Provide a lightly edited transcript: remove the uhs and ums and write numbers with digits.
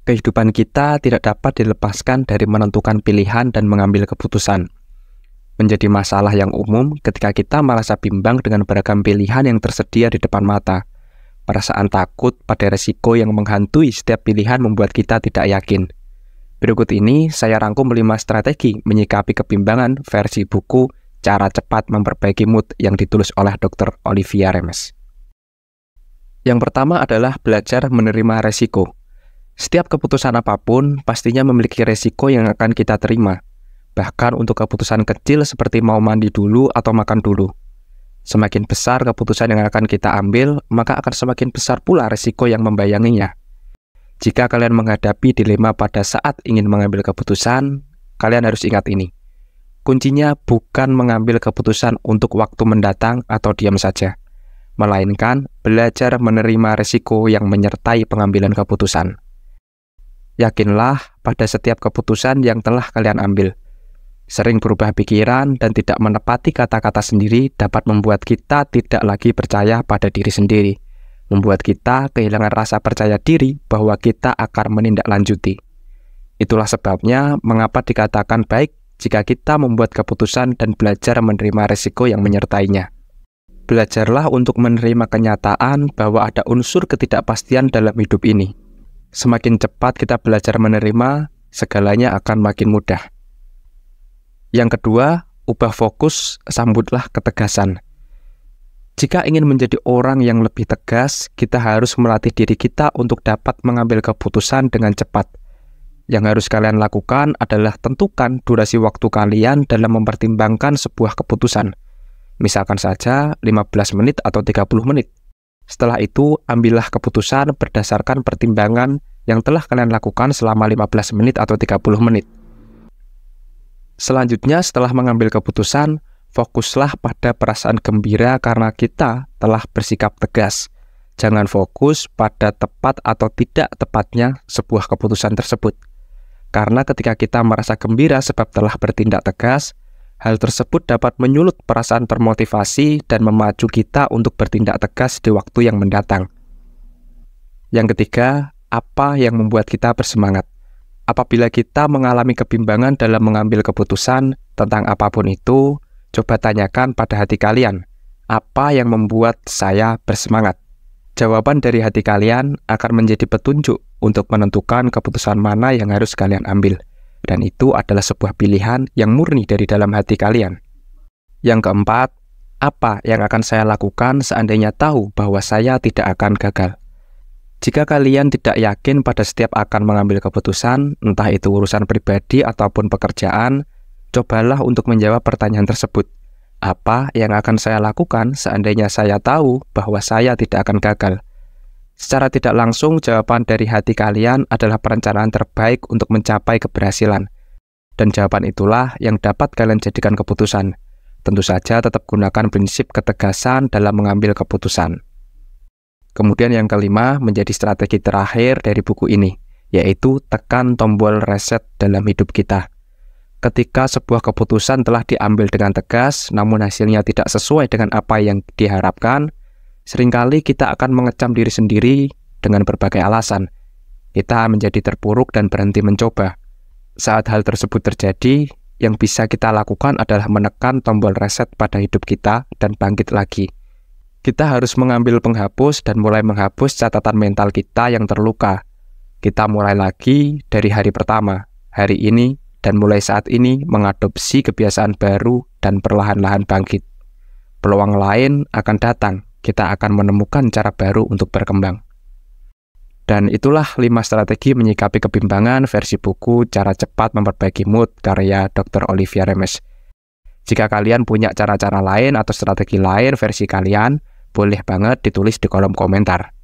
Kehidupan kita tidak dapat dilepaskan dari menentukan pilihan dan mengambil keputusan. Menjadi masalah yang umum ketika kita merasa bimbang dengan beragam pilihan yang tersedia di depan mata. Perasaan takut pada resiko yang menghantui setiap pilihan membuat kita tidak yakin. Berikut ini saya rangkum 5 strategi menyikapi kebimbangan versi buku Cara Cepat Memperbaiki Mood yang ditulis oleh Dr. Olivia Remes. Yang pertama adalah belajar menerima resiko. Setiap keputusan apapun pastinya memiliki resiko yang akan kita terima. Bahkan untuk keputusan kecil seperti mau mandi dulu atau makan dulu. Semakin besar keputusan yang akan kita ambil, maka akan semakin besar pula resiko yang membayanginya. Jika kalian menghadapi dilema pada saat ingin mengambil keputusan, kalian harus ingat ini. Kuncinya bukan mengambil keputusan untuk waktu mendatang atau diam saja, melainkan belajar menerima resiko yang menyertai pengambilan keputusan. Yakinlah pada setiap keputusan yang telah kalian ambil. Sering berubah pikiran dan tidak menepati kata-kata sendiri dapat membuat kita tidak lagi percaya pada diri sendiri, membuat kita kehilangan rasa percaya diri bahwa kita akan menindaklanjuti. Itulah sebabnya mengapa dikatakan baik jika kita membuat keputusan dan belajar menerima resiko yang menyertainya. Belajarlah untuk menerima kenyataan bahwa ada unsur ketidakpastian dalam hidup ini. Semakin cepat kita belajar menerima, segalanya akan makin mudah. Yang kedua, ubah fokus, sambutlah ketegasan. Jika ingin menjadi orang yang lebih tegas, kita harus melatih diri kita untuk dapat mengambil keputusan dengan cepat. Yang harus kalian lakukan adalah tentukan durasi waktu kalian dalam mempertimbangkan sebuah keputusan. Misalkan saja 15 menit atau 30 menit. Setelah itu, ambillah keputusan berdasarkan pertimbangan yang telah kalian lakukan selama 15 menit atau 30 menit. Selanjutnya, setelah mengambil keputusan, fokuslah pada perasaan gembira karena kita telah bersikap tegas. Jangan fokus pada tepat atau tidak tepatnya sebuah keputusan tersebut. Karena ketika kita merasa gembira sebab telah bertindak tegas, hal tersebut dapat menyulut perasaan termotivasi dan memacu kita untuk bertindak tegas di waktu yang mendatang. Yang ketiga, apa yang membuat kita bersemangat? Apabila kita mengalami kebimbangan dalam mengambil keputusan tentang apapun itu, coba tanyakan pada hati kalian, apa yang membuat saya bersemangat? Jawaban dari hati kalian akan menjadi petunjuk untuk menentukan keputusan mana yang harus kalian ambil. Dan itu adalah sebuah pilihan yang murni dari dalam hati kalian. Yang keempat, apa yang akan saya lakukan seandainya tahu bahwa saya tidak akan gagal? Jika kalian tidak yakin pada setiap akan mengambil keputusan, entah itu urusan pribadi ataupun pekerjaan, cobalah untuk menjawab pertanyaan tersebut. Apa yang akan saya lakukan seandainya saya tahu bahwa saya tidak akan gagal? Secara tidak langsung, jawaban dari hati kalian adalah perencanaan terbaik untuk mencapai keberhasilan. Dan jawaban itulah yang dapat kalian jadikan keputusan. Tentu saja tetap gunakan prinsip ketegasan dalam mengambil keputusan. Kemudian yang kelima menjadi strategi terakhir dari buku ini, yaitu tekan tombol reset dalam hidup kita. Ketika sebuah keputusan telah diambil dengan tegas, namun hasilnya tidak sesuai dengan apa yang diharapkan, seringkali kita akan mengecam diri sendiri dengan berbagai alasan. Kita menjadi terpuruk dan berhenti mencoba. Saat hal tersebut terjadi, yang bisa kita lakukan adalah menekan tombol reset pada hidup kita dan bangkit lagi. Kita harus mengambil penghapus dan mulai menghapus catatan mental kita yang terluka. Kita mulai lagi dari hari pertama, hari ini, dan mulai saat ini mengadopsi kebiasaan baru dan perlahan-lahan bangkit. Peluang lain akan datang. Kita akan menemukan cara baru untuk berkembang. Dan itulah 5 strategi menyikapi kebimbangan versi buku Cara Cepat Memperbaiki Mood karya Dr. Olivia Remes. Jika kalian punya cara-cara lain atau strategi lain versi kalian, boleh banget ditulis di kolom komentar.